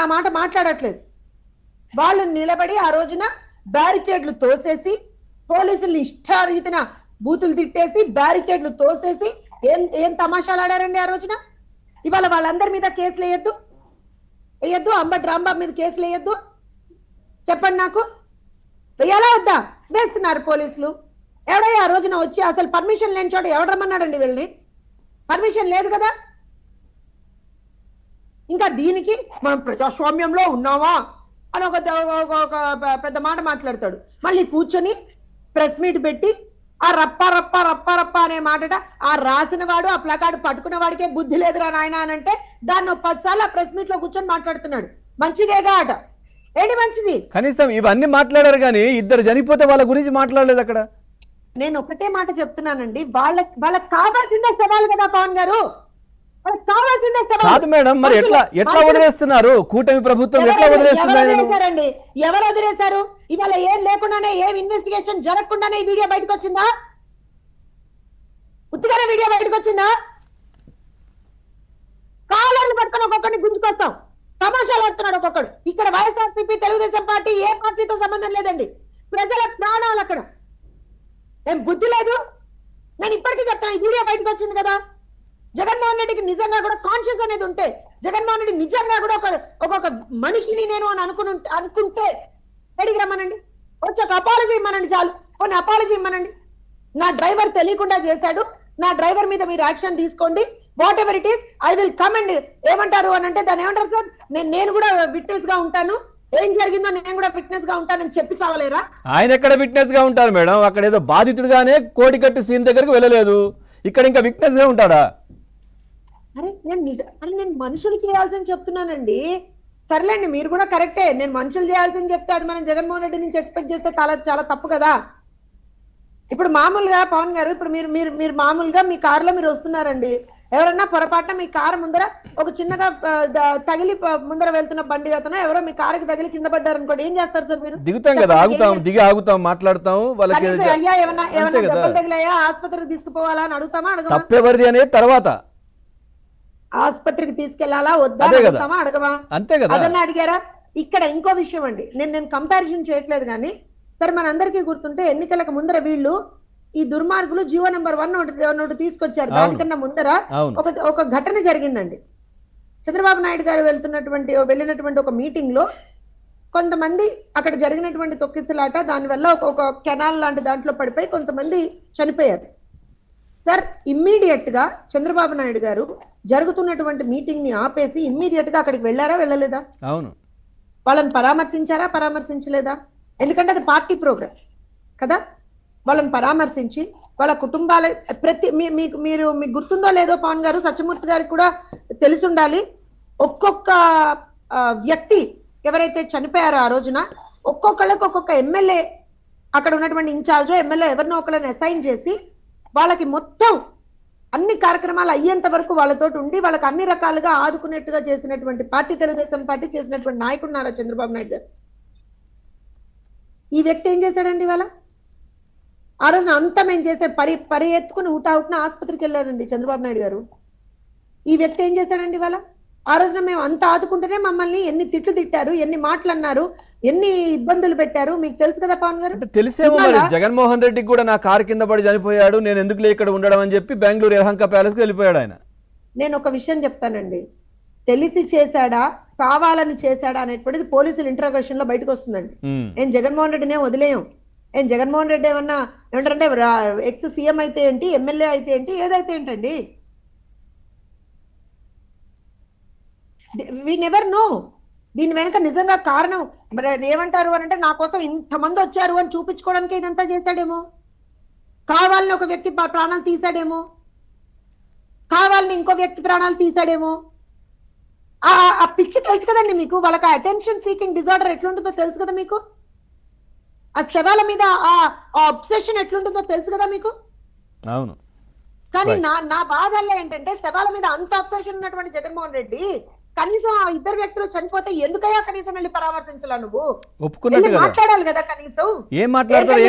ఆ మాట మాట్లాడట్లేదు. వాళ్ళు నిలబడి ఆ రోజున బ్యారికేడ్లు తోసేసి, పోలీసుల్ని ఇష్టారీతిన బూతులు తిట్టేసి, బ్యారికేడ్లు తోసేసి ఏం ఏం తమాషాలు ఆడారండి ఆ రోజున. ఇవాళ వాళ్ళందరి మీద కేసులు వేయద్దు, అంబటి రాంబాబు మీద కేసులు వేయద్దు, చెప్పండి నాకు. వేయాలా వద్దా? వేస్తున్నారు పోలీసులు. ఎవడయ్యా ఆ రోజున వచ్చి అసలు పర్మిషన్ లేని చోట ఎవడు రమ్మన్నాడండి వీళ్ళని? పర్మిషన్ లేదు కదా. ఇంకా దీనికి మనం ప్రజాస్వామ్యంలో ఉన్నావా అని ఒక పెద్ద మాట మాట్లాడతాడు. మళ్ళీ కూర్చొని ప్రెస్ మీట్ పెట్టి ఆ రప్ప రప్ప రప్ప రప్ప అనే మాటట ఆ రాసిన వాడు, ఆ ప్లకార్డు పట్టుకున్న వాడికే బుద్ధి లేదురా నాయన అని అంటే దాన్ని 10 సార్లు ఆ ప్రెస్ మీట్ లో కూర్చొని మాట్లాడుతున్నాడు. మంచిదేగా అట. ఏంటి మంచిది? కనీసం ఇవన్నీ మాట్లాడారు కానీ ఇద్దరు చనిపోతే వాళ్ళ గురించి మాట్లాడలేదు అక్కడ. నేను ఒకటే మాట చెప్తున్నానండి, వాళ్ళకి కావాల్సిందే సవాల్ కదా పవన్ గారు. కాదు మేడం, మరి ఎట్లా వదిలేస్తున్నారు? కూటమి ప్రభుత్వం ఎట్లా వదిలేస్తుంది? ఎవరు వదిలేశారు? ఇవాళ ఏం లేకుండానే, ఏం ఇన్వెస్టిగేషన్ జరగకుండానే ఈ వీడియో బయటకు వచ్చిందా? ఉత్తిగానే వీడియో బయటకు వచ్చిందా? కాళ్ళని పట్టుకొని ఒక్కొక్కడిని గుంజుకొస్తాం, తమాషాలు ఆడుతున్నాడు ఒక్కొక్కడు. ఇక్కడ వైఎస్ఆర్సీపీ, తెలుగుదేశం పార్టీ ఏ పార్టీతో సంబంధం లేదండి. ప్రజల ప్రాణాలు అక్కడ. ఏం బుద్ధి లేదు? నేను ఇప్పటికీ చెప్తాను, ఈ వీడియో బయటకు వచ్చింది కదా. జగన్మోహన్ రెడ్డికి నిజంగా కూడా కాన్షియస్ అనేది ఉంటే, జగన్మోహన్ రెడ్డి నిజంగా కూడా ఒక్కొక్క మనిషిని నేను అని అనుకుంటే ఎడికి రమ్మనండి, వచ్చి ఒక అపాలజీ ఇమ్మనండి, చాలు. కొన్ని అపాలజీ ఇమ్మనండి. నా డ్రైవర్ తెలియకుండా చేశాడు, నా డ్రైవర్ మీద మీరు యాక్షన్ తీసుకోండి, what ever it is, I will come and ఏమంటారు అని అంటే దాన్ని ఏమంటారు సార్, నేను కూడా విట్నెస్ గా ఉంటాను, ఏం జరిగిందో నేను కూడా విట్నెస్ గా ఉంటానని చెప్పి చావలేరా? ఆయన ఎక్కడ విట్నెస్ గా ఉంటారు మేడం? అక్కడ ఏదో బాధితుడుగానే కోటికట్టు సీన్ దగ్గరకు వెళ్ళలేదు, ఇక్కడ ఇంకా విట్నెస్ గా ఉంటాడా? అరే నేను మనుషులు చేయాల్సింది చెప్తున్నానండి. సర్లేండి, మీరు కూడా కరెక్టే, నేను మనుషులు చేయాల్సింది చెప్తే అది మనం జగన్మోహన్ రెడ్డి నుంచి ఎక్స్పెక్ట్ చేస్తే చాలా తప్పు కదా. ఇప్పుడు మామూలుగా పవన్ గారు, ఇప్పుడు మీరు మామూలుగా మీ కారులో మీరు వస్తున్నారండి, ఎవరన్నా పొరపాటున మీ కారు ముందర ఒక చిన్నగా తగిలి ముందర వెళ్తున్న బండి అతను ఎవరో మీ కారుకి తగిలి కింద పడ్డారు అనుకోండి, ఏం చేస్తారు సార్ మీరు? దిగుతాం కదా, ఆగుతాం, మాట్లాడతాం. వాళ్ళకి అయ్యా ఏమన్నా దెబ్బలు తగిలాయా, ఆసుపత్రికి తీసుకుపోవాలా అని అడుగుతామా? అడగమా? తప్పెవరిది అనేది తర్వాత ఆసుపత్రికి తీసుకెళ్లాలా వద్దా అడుగుతామా? అడగమా? అంతే కదా. అదన్నా అడిగారా? ఇక్కడ ఇంకో విషయం అండి, నేను కంపారిజన్ చేయట్లేదు కానీ సరే మనందరికీ గుర్తుంటే ఎన్నికలకు ముందర వీళ్ళు ఈ దుర్మార్గులు జీవో నెంబర్ 1 నోటు తీసుకొచ్చారు. దానికన్నా ముందర ఒక ఘటన జరిగిందండి. చంద్రబాబు నాయుడు గారు వెళ్ళినటువంటి ఒక మీటింగ్ లో కొంతమంది అక్కడ జరిగినటువంటి తొక్కిసలాట, దానివల్ల ఒక కెనాల్ లాంటి దాంట్లో పడిపోయి కొంతమంది చనిపోయారు. సార్ ఇమ్మీడియట్ గా చంద్రబాబు నాయుడు గారు జరుగుతున్నటువంటి మీటింగ్ ని ఆపేసి ఇమ్మీడియట్ గా అక్కడికి వెళ్ళారా వెళ్ళలేదా? అవును. వాళ్ళని పరామర్శించలేదా? ఎందుకంటే అది పార్టీ ప్రోగ్రామ్ కదా. వాళ్ళని పరామర్శించి వాళ్ళ కుటుంబాల మీకు గుర్తుందో లేదో పవన్ గారు, సత్యమూర్తి గారికి కూడా తెలిసి ఉండాలి, ఒక్కొక్క వ్యక్తి ఎవరైతే చనిపోయారో ఆ రోజున ఒక్కొక్కళ్ళకి ఒక్కొక్క ఎమ్మెల్యే, అక్కడ ఉన్నటువంటి ఇన్ఛార్జో ఎమ్మెల్యే ఎవరినో ఒకళ్ళని అసైన్ చేసి వాళ్ళకి మొత్తం అన్ని కార్యక్రమాలు అయ్యేంత వరకు వాళ్ళతో ఉండి వాళ్ళకి అన్ని రకాలుగా ఆదుకునేట్టుగా చేసినటువంటి పార్టీ తెలుగుదేశం పార్టీ, చేసినటువంటి నాయకుడు నారా చంద్రబాబు నాయుడు గారు. ఈ వ్యక్తి ఏం చేశాడండి ఇవాళ? ఆ రోజున అంతా మేము చేసే పరి ఎత్తుకుని ఊటావుట్న ఆసుపత్రికి వెళ్ళారండి చంద్రబాబు నాయుడు గారు. ఈ వ్యక్తి ఏం చేశాడండి ఇవాళ? ఆ రోజున మేము అంత ఆదుకుంటేనే మమ్మల్ని ఎన్ని తిట్లు తిట్టారు, ఎన్ని మాటలు అన్నారు, ఎన్ని ఇబ్బందులు పెట్టారు, మీకు తెలుసు కదా పవన్ గారు. తెలిసేమో మరి జగన్మోహన్ రెడ్డికి కూడా నా కారు కింద పడి చనిపోయాడు, నేను ఎందుకు ఇక్కడ ఉండడం అని చెప్పి బెంగళూరు యలహంక ప్యాలెస్ కి వెళ్ళిపోయాడు ఆయన. నేను ఒక విషయం చెప్తానండి, తెలిసి చేశాడా కావాలని చేశాడా అనేటువంటిది పోలీసులు ఇంటరాగేషన్ లో బయటకు వస్తుందండి. ఏం జగన్మోహన్ రెడ్డినే వదిలేయం, ఏం జగన్మోహన్ రెడ్డి ఏమన్నా ఏమంటారంటే ఎక్స్ సీఎం అయితే ఏంటి, ఎమ్మెల్యే అయితే ఏంటి, ఏదైతే ఏంటండి, వి నెవర్ నో. దీని వెనక నిజంగా కారణం ఏమంటారు అని అంటే, నా కోసం ఇంతమంది వచ్చారు అని చూపించుకోవడానికి ఇదంతా చేశాడేమో, కావాలని ఒక వ్యక్తి ప్రాణాలు తీశాడేమో, కావాలని ఇంకో వ్యక్తి ప్రాణాలు తీశాడేమో. ఆ పిచ్చి తెలుసు కదండి మీకు, వాళ్ళకి అటెన్షన్ సీకింగ్ డిజార్డర్ ఎట్లుంటుందో తెలుసు కదా మీకు, ఆ శవాల మీద ఆ అబ్సెషన్ ఎట్లుంటుందో తెలుసు కదా మీకు. అవును. కానీ నా బాధల్లో ఏంటంటే, శవాల మీద అంత అబ్సెషన్ ఉన్నటువంటి జగన్మోహన్ రెడ్డి కనీసం ఆ ఇద్దరు వ్యక్తులు చనిపోతే ఎందుకయ్యా కనీసం వెళ్ళి పరామర్శించాల, నువ్వు మాట్లాడాలి కదా కనీసం. ఏం మాట్లాడతారు,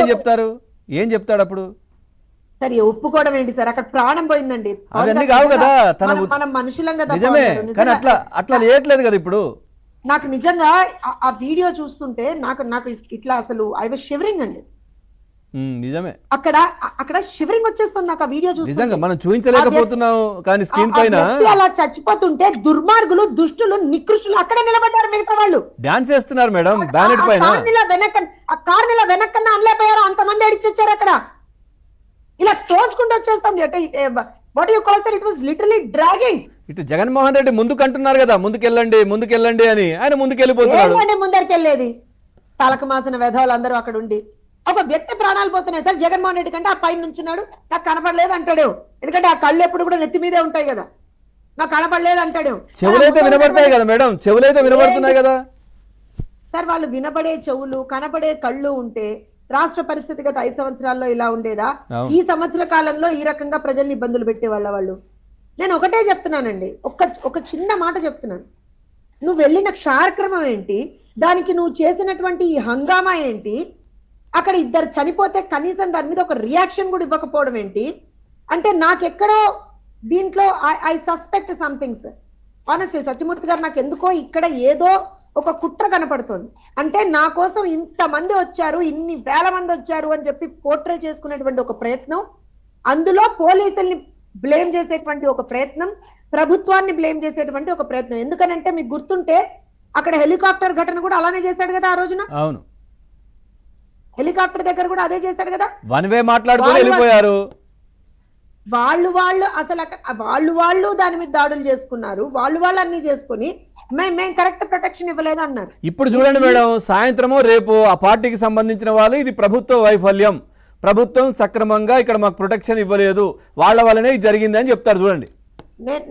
ఏం చెప్తాడు అప్పుడు? సరే ఒప్పుకోవడం ఏంటి సార్, అక్కడ ప్రాణం పోయిందండి. అవన్నీ కావు కదా, మనం మనుషులం కదా. నిజమే, కానీ అట్లా లేయట్లేదు కదా ఇప్పుడు. నాకు నిజంగా ఆ వీడియో చూస్తుంటే నాకు ఇట్లా అసలు ఐ వాజ్ షివరింగ్ అండి. నిజమే, అక్కడ షివరింగ్ వచ్చేస్తుంది నాకు ఆ వీడియో చూస్తుంటే. నిజంగా మనం చూపించలేకపోతున్నాం కానీ స్క్రీన్ పైన అలా చచ్చిపోతుంటే దుర్మార్గులు, దుష్టులు, నికృష్టులు అక్కడే నిలబడ్డారు. మిగతా వాళ్ళు డాన్స్ చేస్తున్నారు మేడం బ్యానెట్ పైన. ఆ కార్ ఇలా వెనక్కన్నా అనలేకపోయారు, అంతమంది అడిచొచ్చారు అక్కడ. ఇలా తోసుకుంటూ వచ్చేస్తాం. What you call sir, it was literally dragging. ఇటు జగన్మోహన్ రెడ్డి ముందుకు అంటున్నారు కదా, ముందుకెళ్ళండి అని, ఆయన ముందుకెళ్ళిపోతున్నాడు. ఏంటంటే ముందరికెళ్ళేది తలకు మాసిన వెధవులందరూ అక్కడ ఉండి. ఒక వ్యక్తి ప్రాణాలు పోతున్నాయి సార్. జగన్మోహన్ రెడ్డి కంటే ఆ పైన నుంచున్నాడు, నాకు కనపడలేదు అంటాడు. ఎందుకంటే ఆ కళ్ళు ఎప్పుడు కూడా నెత్తి మీదే ఉంటాయి కదా. నాకు కనపడలేదు అంటాడు. చెవులైతే వినబడతాయి కదా మేడం, చెవులైతే వినబడుతున్నాయి కదా సార్. వాళ్ళు వినబడే చెవులు, కనపడే కళ్ళు ఉంటే రాష్ట్ర పరిస్థితి గత 5 సంవత్సరాల్లో ఇలా ఉండేదా? ఈ సంవత్సర కాలంలో ఈ రకంగా ప్రజల్ని ఇబ్బందులు పెట్టేవాళ్ళ వాళ్ళు. నేను ఒకటే చెప్తున్నానండి, ఒక చిన్న మాట చెప్తున్నాను. నువ్వు వెళ్ళిన కార్యక్రమం ఏంటి, దానికి నువ్వు చేసినటువంటి ఈ హంగామా ఏంటి, అక్కడ 2 చనిపోతే కనీసం దాని మీద ఒక రియాక్షన్ కూడా ఇవ్వకపోవడం ఏంటి అంటే, నాకెక్కడో దీంట్లో I suspect something sir. Honestly Satyamurthy గారు, నాకు ఎందుకో ఇక్కడ ఏదో ఒక కుట్ర కనపడుతోంది. అంటే నా కోసం ఇంతమంది వచ్చారు, ఇన్ని వేల మంది వచ్చారు అని చెప్పి పోర్ట్రే చేసుకునేటువంటి ఒక ప్రయత్నం, అందులో పోలీసుల్ని బ్లేమ్ చేసేటువంటి ఒక ప్రయత్నం, ప్రభుత్వాన్ని బ్లేమ్ చేసేటువంటి ఒక ప్రయత్నం. ఎందుకనంటే మీకు గుర్తుంటే అక్కడ హెలికాప్టర్ ఘటన కూడా అలానే చేశాడు కదా ఆ రోజున. అవును, హెలికాప్టర్ దగ్గర కూడా అదే చేశాడు కదా. వన్ వే మాట్లాడుకొని వెళ్ళిపోయారు. వాళ్ళు అసలు వాళ్ళు దాని మీద దాడులు చేసుకున్నారు. వాళ్ళు అన్ని చేసుకుని మేము కరెక్ట్ ప్రొటెక్షన్ ఇవ్వలేదు అన్నారు. ఇప్పుడు చూడండి మేడం, సాయంత్రమో రేపు ఆ పార్టీకి సంబంధించిన వాళ్ళు ఇది ప్రభుత్వ వైఫల్యం, ప్రభుత్వం సక్రమంగా ఇక్కడ మాకు ప్రొటెక్షన్ ఇవ్వలేదు, వాళ్ళ వల్లనే ఇది జరిగింది అని చెప్తారు. చూడండి,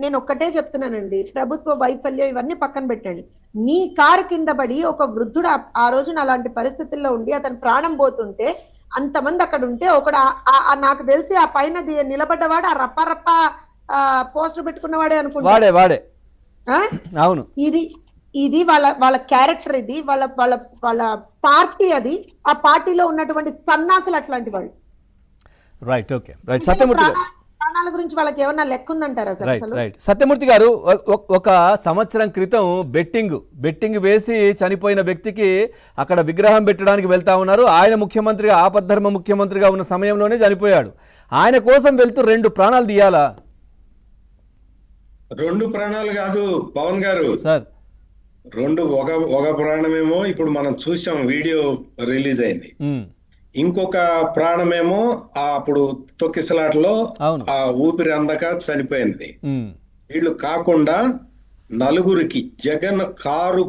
నేను ఒక్కటే చెప్తున్నానండి, ప్రభుత్వ వైఫల్యం ఇవన్నీ పక్కన పెట్టండి. నీ కారు కింద పడి ఒక వృద్ధుడు ఆ రోజున అలాంటి పరిస్థితుల్లో ఉండి అతను ప్రాణం పోతుంటే అంతమంది అక్కడ ఉంటే నాకు తెలిసి ఆ పైన నిలబడ్డవాడు ఆ రప్ప పోస్టర్ పెట్టుకున్నవాడే అనుకుంటా. వాడే అవును. ఇది వాళ్ళ క్యారెక్టర్, ఇది వాళ్ళ పార్టీ, అది ఆ పార్టీలో ఉన్నటువంటి సన్నాసులు అట్లాంటి వాళ్ళు. Right, okay, right. సత్యమూర్తి గారు, ప్రాణాల గురించి వాళ్ళకి ఏమన్నా లెక్క ఉందంటారా సార్? రైట్. సత్యమూర్తి గారు, ఒక సంవత్సరం క్రితం బెట్టింగ్ వేసి చనిపోయిన వ్యక్తికి అక్కడ విగ్రహం పెట్టడానికి వెళ్తా ఉన్నారు. ఆయన ముఖ్యమంత్రిగా, ఆపద్ధర్మ ముఖ్యమంత్రిగా ఉన్న సమయంలోనే చనిపోయాడు. ఆయన కోసం వెళ్తూ 2 ప్రాణాలు తీయాలా? 2 ప్రాణాలు కాదు పవన్ గారు సార్, ఒక ప్రాణమేమో ఇప్పుడు మనం చూసాం, వీడియో రిలీజ్ అయింది. ఇంకొక ప్రాణమేమో అప్పుడు తొక్కిసలాటలో ఆ ఊపిరి అందక చనిపోయింది. వీళ్ళు కాకుండా 4కి జగన్ కారు